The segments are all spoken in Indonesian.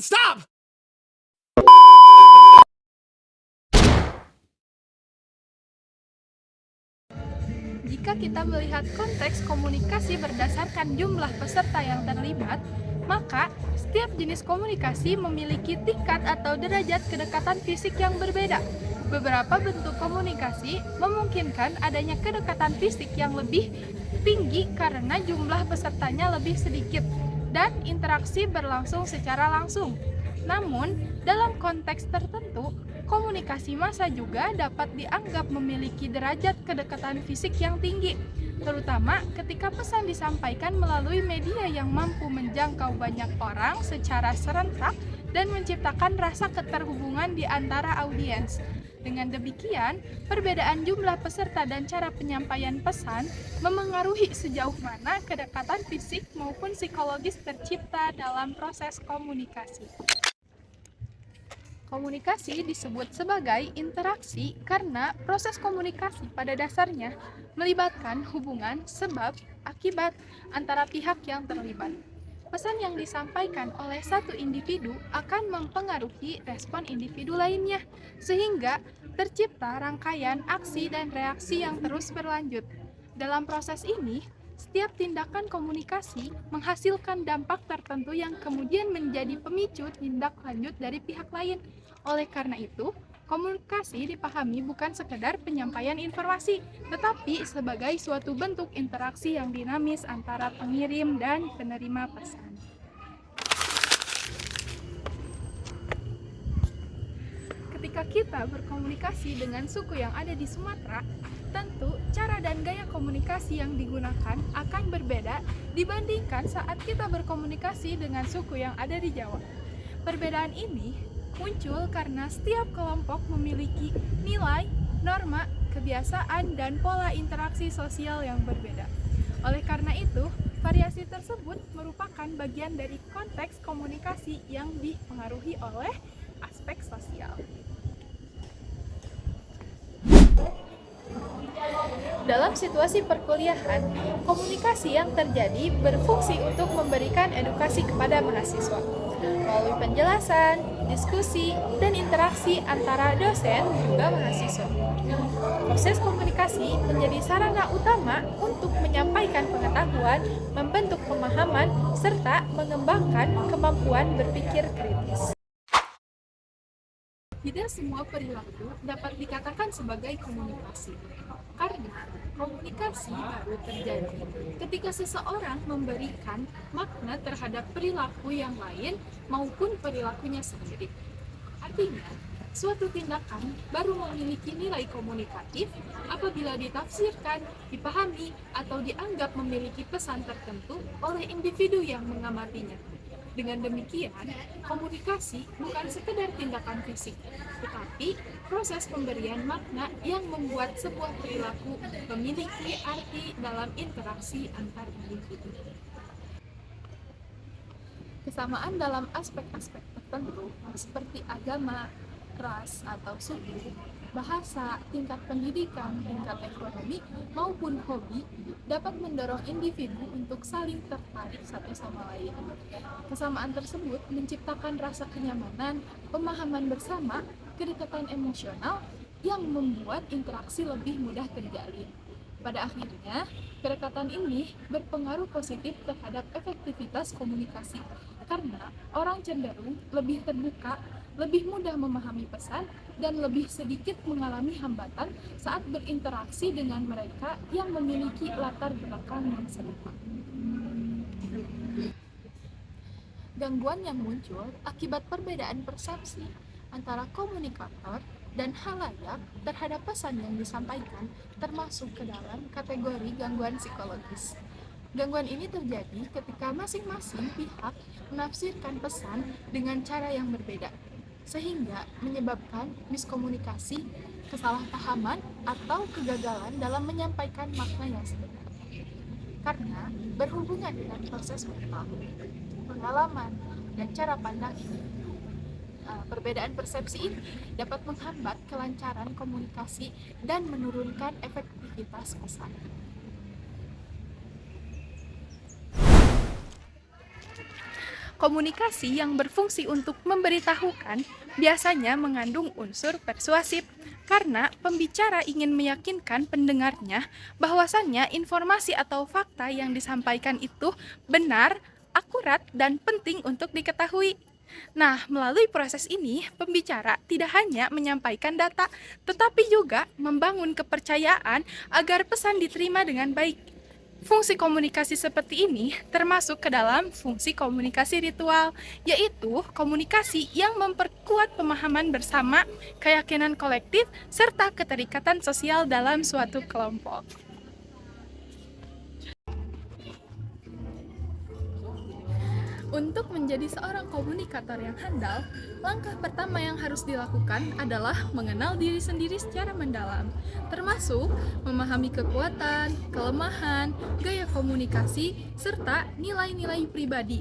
Wait, stop! Jika kita melihat konteks komunikasi berdasarkan jumlah peserta yang terlibat, maka setiap jenis komunikasi memiliki tingkat atau derajat kedekatan fisik yang berbeda. Beberapa bentuk komunikasi memungkinkan adanya kedekatan fisik yang lebih tinggi karena jumlah pesertanya lebih sedikit dan interaksi berlangsung secara langsung. Namun, dalam konteks tertentu, komunikasi massa juga dapat dianggap memiliki derajat kedekatan fisik yang tinggi, terutama ketika pesan disampaikan melalui media yang mampu menjangkau banyak orang secara serentak dan menciptakan rasa keterhubungan di antara audiens. Dengan demikian, perbedaan jumlah peserta dan cara penyampaian pesan memengaruhi sejauh mana kedekatan fisik maupun psikologis tercipta dalam proses komunikasi. Komunikasi disebut sebagai interaksi karena proses komunikasi pada dasarnya melibatkan hubungan sebab akibat antara pihak yang terlibat. Pesan yang disampaikan oleh satu individu akan mempengaruhi respon individu lainnya, sehingga tercipta rangkaian aksi dan reaksi yang terus berlanjut. Dalam proses ini, setiap tindakan komunikasi menghasilkan dampak tertentu yang kemudian menjadi pemicu tindak lanjut dari pihak lain. Oleh karena itu, komunikasi dipahami bukan sekedar penyampaian informasi, tetapi sebagai suatu bentuk interaksi yang dinamis antara pengirim dan penerima pesan. Ketika kita berkomunikasi dengan suku yang ada di Sumatera, tentu cara dan gaya komunikasi yang digunakan akan berbeda dibandingkan saat kita berkomunikasi dengan suku yang ada di Jawa. Perbedaan ini muncul karena setiap kelompok memiliki nilai, norma, kebiasaan, dan pola interaksi sosial yang berbeda. Oleh karena itu, variasi tersebut merupakan bagian dari konteks komunikasi yang dipengaruhi oleh aspek sosial. Dalam situasi perkuliahan, komunikasi yang terjadi berfungsi untuk memberikan edukasi kepada mahasiswa melalui penjelasan, diskusi, dan interaksi antara dosen juga mahasiswa. Proses komunikasi menjadi sarana utama untuk menyampaikan pengetahuan, membentuk pemahaman, serta mengembangkan kemampuan berpikir kritis. Tidak semua perilaku dapat dikatakan sebagai komunikasi, karena komunikasi baru terjadi ketika seseorang memberikan makna terhadap perilaku yang lain maupun perilakunya sendiri. Artinya, suatu tindakan baru memiliki nilai komunikatif apabila ditafsirkan, dipahami, atau dianggap memiliki pesan tertentu oleh individu yang mengamatinya. Dengan demikian, komunikasi bukan sekedar tindakan fisik, tetapi proses pemberian makna yang membuat sebuah perilaku memiliki arti dalam interaksi antar individu. Kesamaan dalam aspek-aspek tertentu seperti agama, ras atau suku, bahasa, tingkat pendidikan, tingkat ekonomi, maupun hobi dapat mendorong individu untuk saling tertarik satu sama lain. Kesamaan tersebut menciptakan rasa kenyamanan, pemahaman bersama, kedekatan emosional yang membuat interaksi lebih mudah terjalin. Pada akhirnya, kedekatan ini berpengaruh positif terhadap efektivitas komunikasi, karena orang cenderung lebih terbuka, lebih mudah memahami pesan, dan lebih sedikit mengalami hambatan saat berinteraksi dengan mereka yang memiliki latar belakang yang serupa. Gangguan yang muncul akibat perbedaan persepsi antara komunikator dan halayak terhadap pesan yang disampaikan termasuk ke dalam kategori gangguan psikologis. Gangguan ini terjadi ketika masing-masing pihak menafsirkan pesan dengan cara yang berbeda, sehingga menyebabkan miskomunikasi, kesalahpahaman, atau kegagalan dalam menyampaikan makna yang sebenarnya. Karena berhubungan dengan proses mental, pengalaman, dan cara pandang ini, perbedaan persepsi ini dapat menghambat kelancaran komunikasi dan menurunkan efektivitas pesan. Komunikasi yang berfungsi untuk memberitahukan biasanya mengandung unsur persuasif, karena pembicara ingin meyakinkan pendengarnya bahwasannya informasi atau fakta yang disampaikan itu benar, akurat, dan penting untuk diketahui. Nah, melalui proses ini, pembicara tidak hanya menyampaikan data, tetapi juga membangun kepercayaan agar pesan diterima dengan baik. Fungsi komunikasi seperti ini termasuk ke dalam fungsi komunikasi ritual, yaitu komunikasi yang memperkuat pemahaman bersama, keyakinan kolektif, serta keterikatan sosial dalam suatu kelompok. Untuk menjadi seorang komunikator yang handal, langkah pertama yang harus dilakukan adalah mengenal diri sendiri secara mendalam, termasuk memahami kekuatan, kelemahan, gaya komunikasi, serta nilai-nilai pribadi.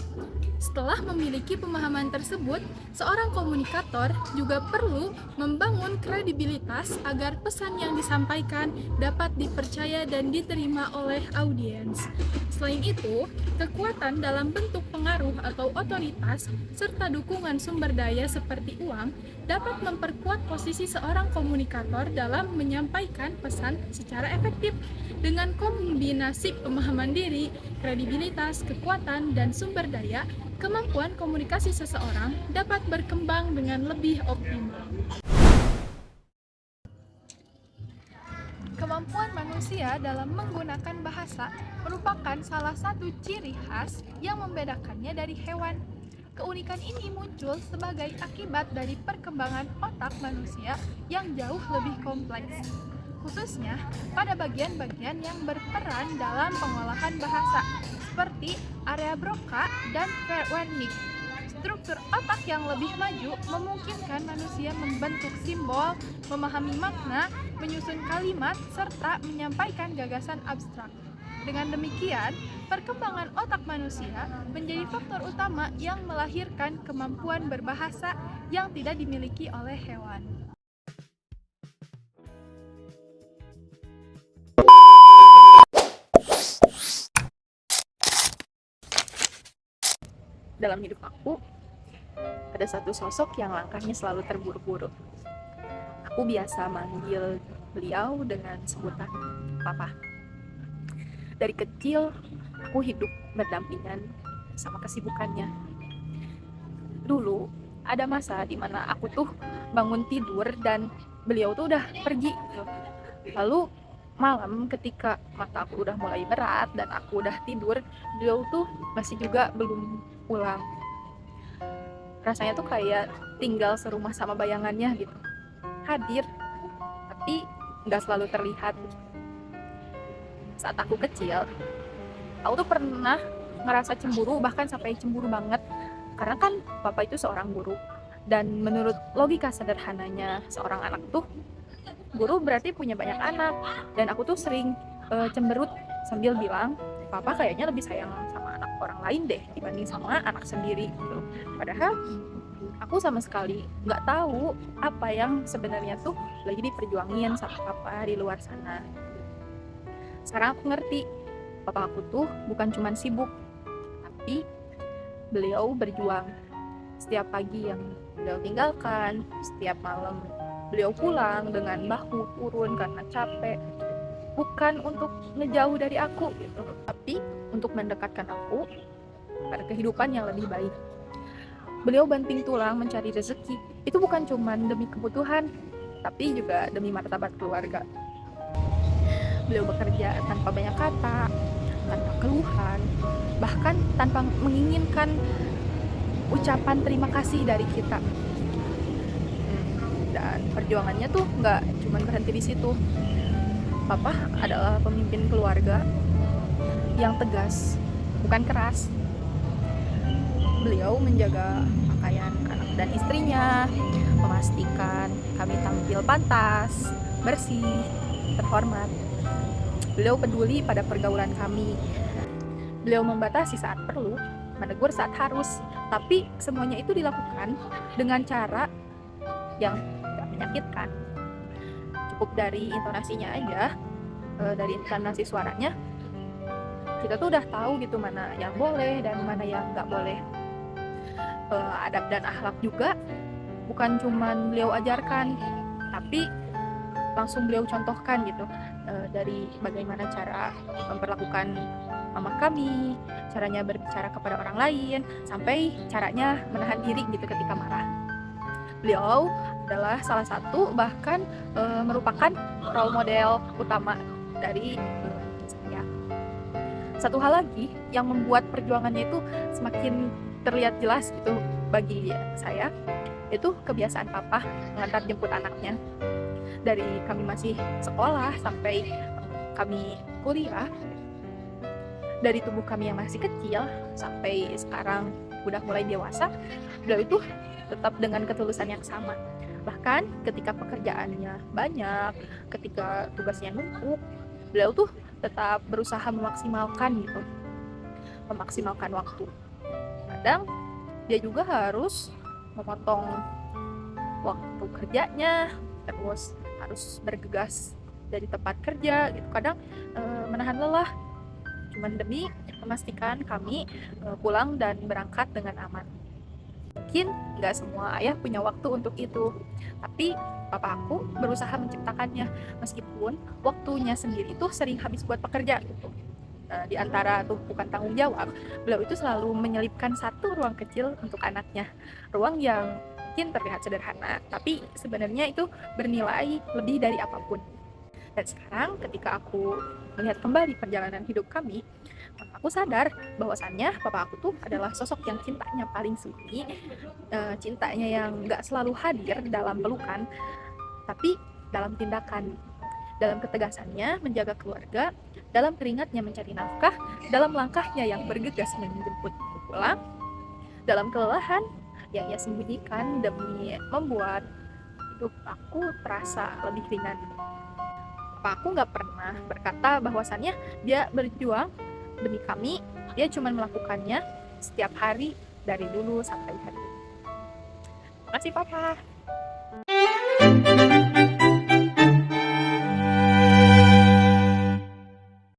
Setelah memiliki pemahaman tersebut, seorang komunikator juga perlu membangun kredibilitas agar pesan yang disampaikan dapat dipercaya dan diterima oleh audiens. Selain itu, kekuatan dalam bentuk pengaruh atau otoritas serta dukungan sumber daya seperti uang dapat memperkuat posisi seorang komunikator dalam menyampaikan pesan secara efektif. Dengan kombinasi pemahaman diri, kredibilitas, kekuatan, dan sumber daya, kemampuan komunikasi seseorang dapat berkembang dengan lebih optimal. Kemampuan manusia dalam menggunakan bahasa merupakan salah satu ciri khas yang membedakannya dari hewan. Keunikan ini muncul sebagai akibat dari perkembangan otak manusia yang jauh lebih kompleks, khususnya pada bagian-bagian yang berperan dalam pengolahan bahasa, seperti area Broca dan Wernicke. Struktur otak yang lebih maju memungkinkan manusia membentuk simbol, memahami makna, menyusun kalimat, serta menyampaikan gagasan abstrak. Dengan demikian, perkembangan otak manusia menjadi faktor utama yang melahirkan kemampuan berbahasa yang tidak dimiliki oleh hewan. Dalam hidup aku, ada satu sosok yang langkahnya selalu terburu-buru. Aku biasa manggil beliau dengan sebutan Papa. Dari kecil, aku hidup berdampingan sama kesibukannya. Dulu, ada masa di mana aku tuh bangun tidur dan beliau tuh udah pergi. Lalu malam ketika mata aku udah mulai berat dan aku udah tidur, beliau tuh masih juga belum pulang. Rasanya tuh kayak tinggal serumah sama bayangannya gitu. Hadir, tapi nggak selalu terlihat. Saat aku kecil, aku tuh pernah ngerasa cemburu, bahkan sampai cemburu banget. Karena kan papa itu seorang guru. Dan menurut logika sederhananya seorang anak tuh, guru berarti punya banyak anak. Dan aku tuh sering cemberut sambil bilang, papa kayaknya lebih sayang sama anak orang lain deh dibanding sama anak sendiri gitu. Padahal aku sama sekali nggak tahu apa yang sebenarnya tuh lagi diperjuangin sama papa di luar sana. Sekarang aku ngerti, papa aku tuh bukan cuman sibuk, tapi beliau berjuang. Setiap pagi yang beliau tinggalkan, setiap malam beliau pulang dengan bahu turun karena capek. Bukan untuk ngejauh dari aku gitu, tapi untuk mendekatkan aku pada kehidupan yang lebih baik. Beliau banting tulang mencari rezeki. Itu bukan cuma demi kebutuhan, tapi juga demi martabat keluarga. Beliau bekerja tanpa banyak kata, tanpa keluhan, bahkan tanpa menginginkan ucapan terima kasih dari kita. Dan perjuangannya tuh nggak cuma berhenti di situ. Papa adalah pemimpin keluarga yang tegas, bukan keras. Beliau menjaga pakaian anak dan istrinya, memastikan kami tampil pantas, bersih, terhormat. Beliau peduli pada pergaulan kami. Beliau membatasi saat perlu, menegur saat harus, tapi semuanya itu dilakukan dengan cara yang tidak menyakitkan. Cukup dari intonasinya aja, dari intonasi suaranya, kita tuh udah tahu gitu mana yang boleh dan mana yang nggak boleh. adab dan akhlak juga bukan cuman beliau ajarkan, tapi langsung beliau contohkan gitu, dari bagaimana cara memperlakukan mama kami, caranya berbicara kepada orang lain, sampai caranya menahan diri gitu ketika marah. Beliau adalah salah satu bahkan merupakan role model utama dari saya. Satu hal lagi yang membuat perjuangannya itu semakin terlihat jelas gitu bagi saya, itu kebiasaan papa mengantar jemput anaknya. Dari kami masih sekolah sampai kami kuliah, dari tubuh kami yang masih kecil sampai sekarang udah mulai dewasa, beliau itu tetap dengan ketulusan yang sama. Bahkan ketika pekerjaannya banyak, ketika tugasnya numpuk, beliau tuh tetap berusaha memaksimalkan gitu, memaksimalkan waktu. Kadang dia juga harus memotong waktu kerjanya, terus harus bergegas dari tempat kerja gitu. Kadang menahan lelah cuman demi memastikan kami pulang dan berangkat dengan aman. Mungkin nggak semua ayah punya waktu untuk itu, tapi papa aku berusaha menciptakannya, meskipun waktunya sendiri tuh sering habis buat pekerja gitu. Di antara tumpukan tanggung jawab, beliau itu selalu menyelipkan satu ruang kecil untuk anaknya, ruang yang mungkin terlihat sederhana, tapi sebenarnya itu bernilai lebih dari apapun. Dan sekarang ketika aku melihat kembali perjalanan hidup kami, aku sadar bahwasannya papa aku tuh adalah sosok yang cintanya paling sembunyi, cintanya yang gak selalu hadir dalam pelukan, tapi dalam tindakan, dalam ketegasannya menjaga keluarga, dalam keringatnya mencari nafkah, dalam langkahnya yang bergegas menjemput pulang, dalam kelelahan yang ia sembunyikan demi membuat hidup aku terasa lebih ringan. Papa aku gak pernah berkata bahwasannya dia berjuang demi kami, dia cuma melakukannya setiap hari dari dulu sampai hari ini. Terima kasih Papa.